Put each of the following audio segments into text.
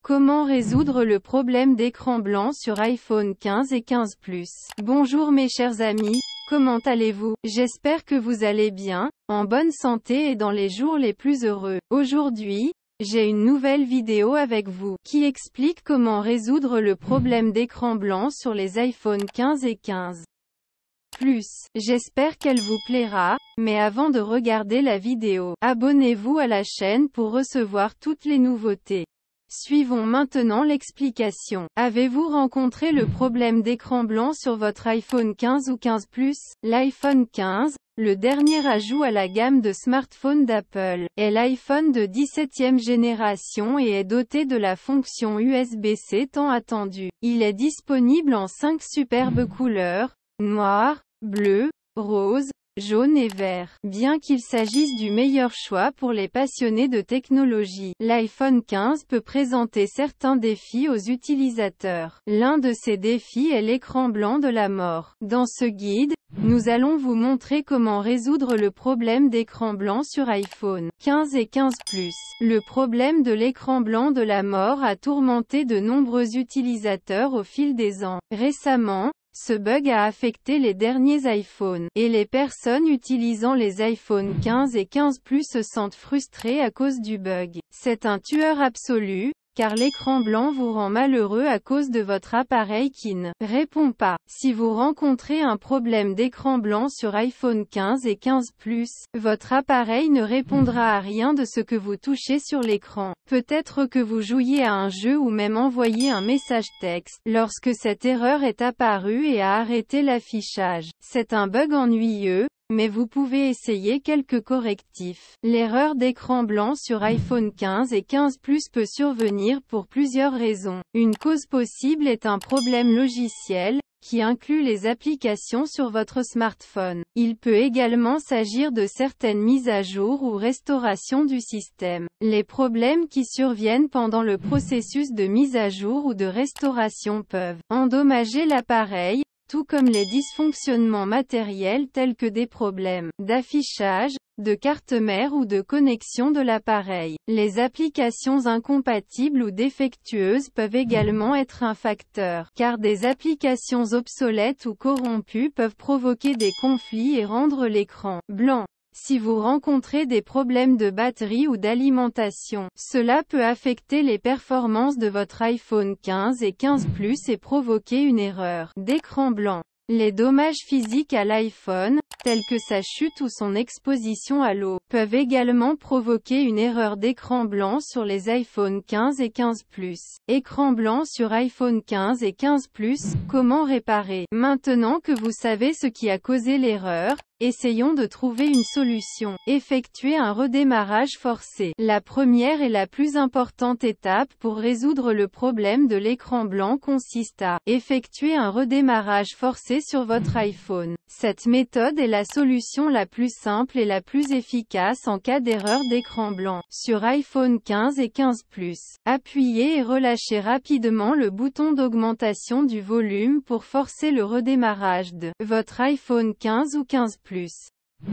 Comment résoudre le problème d'écran blanc sur iPhone 15 et 15 Plus? Bonjour mes chers amis, comment allez-vous? J'espère que vous allez bien, en bonne santé et dans les jours les plus heureux. Aujourd'hui, j'ai une nouvelle vidéo avec vous, qui explique comment résoudre le problème d'écran blanc sur les iPhone 15 et 15 Plus. J'espère qu'elle vous plaira, mais avant de regarder la vidéo, abonnez-vous à la chaîne pour recevoir toutes les nouveautés. Suivons maintenant l'explication. Avez-vous rencontré le problème d'écran blanc sur votre iPhone 15 ou 15 Plus? L'iPhone 15, le dernier ajout à la gamme de smartphones d'Apple, est l'iPhone de 17e génération et est doté de la fonction USB-C tant attendue. Il est disponible en 5 superbes couleurs, noir, bleu, rose, jaune et vert. Bien qu'il s'agisse du meilleur choix pour les passionnés de technologie, l'iPhone 15 peut présenter certains défis aux utilisateurs. L'un de ces défis est l'écran blanc de la mort. Dans ce guide, nous allons vous montrer comment résoudre le problème d'écran blanc sur iPhone 15 et 15 Plus. Le problème de l'écran blanc de la mort a tourmenté de nombreux utilisateurs au fil des ans. Récemment, ce bug a affecté les derniers iPhones, et les personnes utilisant les iPhone 15 et 15 Plus se sentent frustrées à cause du bug. C'est un tueur absolu, car l'écran blanc vous rend malheureux à cause de votre appareil qui ne répond pas. Si vous rencontrez un problème d'écran blanc sur iPhone 15 et 15 Plus, votre appareil ne répondra à rien de ce que vous touchez sur l'écran. Peut-être que vous jouiez à un jeu ou même envoyé un message texte, lorsque cette erreur est apparue et a arrêté l'affichage. C'est un bug ennuyeux, mais vous pouvez essayer quelques correctifs. L'erreur d'écran blanc sur iPhone 15 et 15 Plus peut survenir pour plusieurs raisons. Une cause possible est un problème logiciel, qui inclut les applications sur votre smartphone. Il peut également s'agir de certaines mises à jour ou restaurations du système. Les problèmes qui surviennent pendant le processus de mise à jour ou de restauration peuvent endommager l'appareil, tout comme les dysfonctionnements matériels tels que des problèmes d'affichage, de carte mère ou de connexion de l'appareil. Les applications incompatibles ou défectueuses peuvent également être un facteur, car des applications obsolètes ou corrompues peuvent provoquer des conflits et rendre l'écran blanc. Si vous rencontrez des problèmes de batterie ou d'alimentation, cela peut affecter les performances de votre iPhone 15 et 15 Plus et provoquer une erreur d'écran blanc. Les dommages physiques à l'iPhone, tels que sa chute ou son exposition à l'eau, peuvent également provoquer une erreur d'écran blanc sur les iPhone 15 et 15 Plus. Écran blanc sur iPhone 15 et 15 Plus, comment réparer? Maintenant que vous savez ce qui a causé l'erreur, essayons de trouver une solution. Effectuer un redémarrage forcé. La première et la plus importante étape pour résoudre le problème de l'écran blanc consiste à effectuer un redémarrage forcé sur votre iPhone. Cette méthode est la solution la plus simple et la plus efficace en cas d'erreur d'écran blanc. Sur iPhone 15 et 15 Plus, appuyez et relâchez rapidement le bouton d'augmentation du volume pour forcer le redémarrage de votre iPhone 15 ou 15 Plus.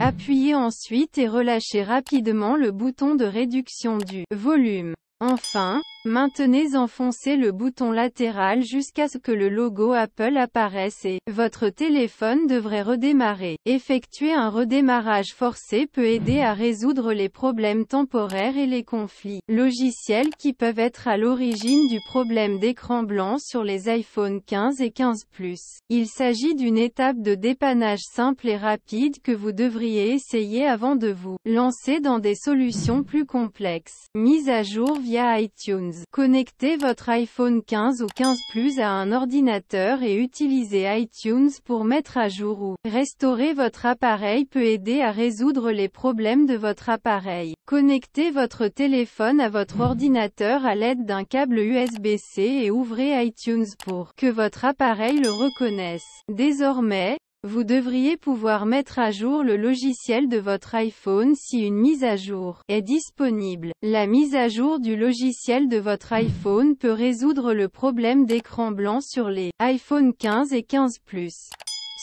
Appuyez ensuite et relâchez rapidement le bouton de réduction du volume. Enfin, maintenez enfoncé le bouton latéral jusqu'à ce que le logo Apple apparaisse et votre téléphone devrait redémarrer. Effectuer un redémarrage forcé peut aider à résoudre les problèmes temporaires et les conflits logiciels qui peuvent être à l'origine du problème d'écran blanc sur les iPhone 15 et 15 Plus. Il s'agit d'une étape de dépannage simple et rapide que vous devriez essayer avant de vous lancer dans des solutions plus complexes. Mise à jour via iTunes. Connectez votre iPhone 15 ou 15 Plus à un ordinateur et utilisez iTunes pour mettre à jour ou restaurer votre appareil peut aider à résoudre les problèmes de votre appareil. Connectez votre téléphone à votre ordinateur à l'aide d'un câble USB-C et ouvrez iTunes pour que votre appareil le reconnaisse. Désormais, vous devriez pouvoir mettre à jour le logiciel de votre iPhone si une mise à jour est disponible. La mise à jour du logiciel de votre iPhone peut résoudre le problème d'écran blanc sur les iPhone 15 et 15 Plus.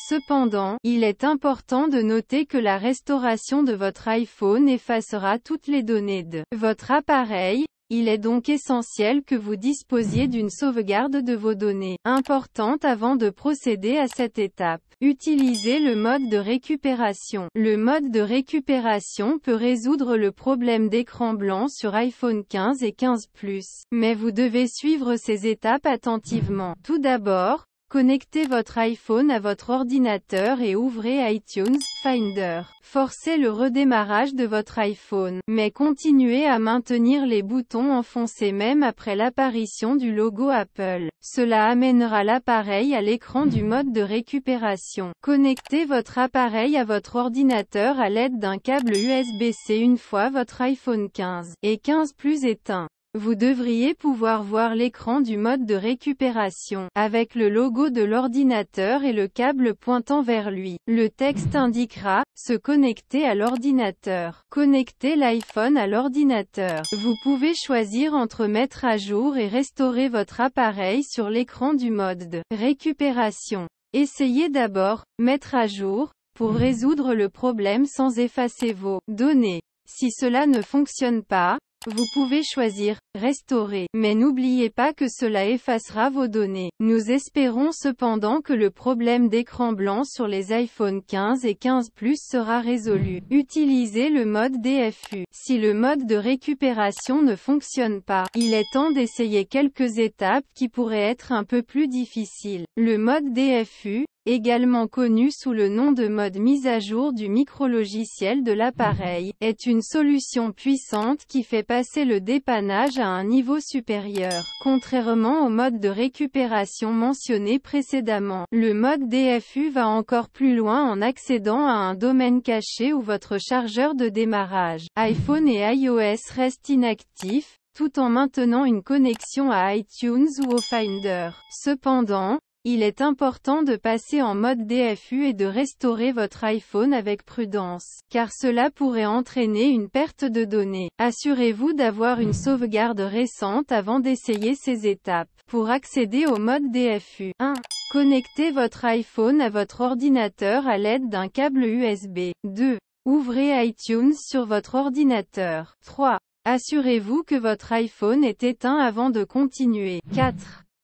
Cependant, il est important de noter que la restauration de votre iPhone effacera toutes les données de votre appareil, Il est donc essentiel que vous disposiez d'une sauvegarde de vos données importantes avant de procéder à cette étape. Utilisez le mode de récupération. Le mode de récupération peut résoudre le problème d'écran blanc sur iPhone 15 et 15 Plus. Mais vous devez suivre ces étapes attentivement. Tout d'abord, connectez votre iPhone à votre ordinateur et ouvrez iTunes Finder. Forcez le redémarrage de votre iPhone, mais continuez à maintenir les boutons enfoncés même après l'apparition du logo Apple. Cela amènera l'appareil à l'écran du mode de récupération. Connectez votre appareil à votre ordinateur à l'aide d'un câble USB-C une fois votre iPhone 15 et 15 Plus éteint. Vous devriez pouvoir voir l'écran du mode de récupération, avec le logo de l'ordinateur et le câble pointant vers lui. Le texte indiquera « Se connecter à l'ordinateur ». Connectez l'iPhone à l'ordinateur. Vous pouvez choisir entre mettre à jour et restaurer votre appareil sur l'écran du mode de récupération. Essayez d'abord « Mettre à jour » pour résoudre le problème sans effacer vos données. Si cela ne fonctionne pas, vous pouvez choisir « Restaurer », mais n'oubliez pas que cela effacera vos données. Nous espérons cependant que le problème d'écran blanc sur les iPhone 15 et 15 Plus sera résolu. Utilisez le mode DFU. Si le mode de récupération ne fonctionne pas, il est temps d'essayer quelques étapes qui pourraient être un peu plus difficiles. Le mode DFU, également connu sous le nom de mode mise à jour du micrologiciel de l'appareil, est une solution puissante qui fait passer le dépannage à un niveau supérieur. Contrairement au mode de récupération mentionné précédemment, le mode DFU va encore plus loin en accédant à un domaine caché où votre chargeur de démarrage, iPhone et iOS reste inactif, tout en maintenant une connexion à iTunes ou au Finder. Cependant, il est important de passer en mode DFU et de restaurer votre iPhone avec prudence, car cela pourrait entraîner une perte de données. Assurez-vous d'avoir une sauvegarde récente avant d'essayer ces étapes. Pour accéder au mode DFU, 1. Connectez votre iPhone à votre ordinateur à l'aide d'un câble USB. 2. Ouvrez iTunes sur votre ordinateur. 3. Assurez-vous que votre iPhone est éteint avant de continuer. 4.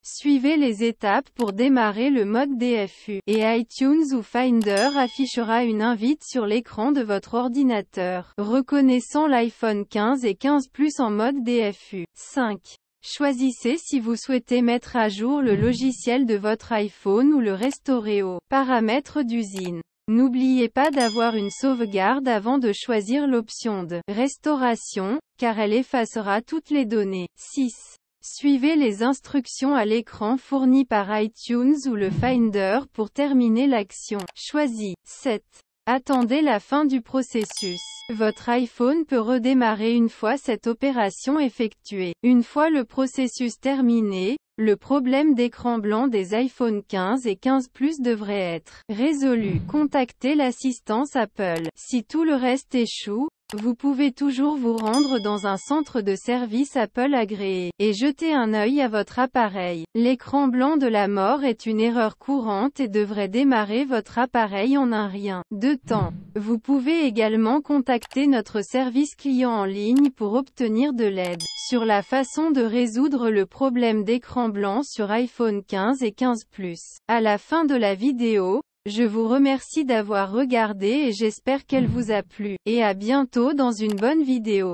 Suivez les étapes pour démarrer le mode DFU, et iTunes ou Finder affichera une invite sur l'écran de votre ordinateur, reconnaissant l'iPhone 15 et 15 Plus en mode DFU. 5. Choisissez si vous souhaitez mettre à jour le logiciel de votre iPhone ou le restaurer aux paramètres d'usine. N'oubliez pas d'avoir une sauvegarde avant de choisir l'option de restauration, car elle effacera toutes les données. 6. Suivez les instructions à l'écran fournies par iTunes ou le Finder pour terminer l'action choisie. 7. Attendez la fin du processus. Votre iPhone peut redémarrer une fois cette opération effectuée. Une fois le processus terminé, le problème d'écran blanc des iPhone 15 et 15 Plus devrait être résolu. Contactez l'assistance Apple. Si tout le reste échoue, vous pouvez toujours vous rendre dans un centre de service Apple agréé, et jeter un œil à votre appareil. L'écran blanc de la mort est une erreur courante et devrait démarrer votre appareil en un rien de temps. Vous pouvez également contacter notre service client en ligne pour obtenir de l'aide sur la façon de résoudre le problème d'écran blanc sur iPhone 15 et 15 Plus. À la fin de la vidéo, je vous remercie d'avoir regardé et j'espère qu'elle vous a plu. Et à bientôt dans une bonne vidéo.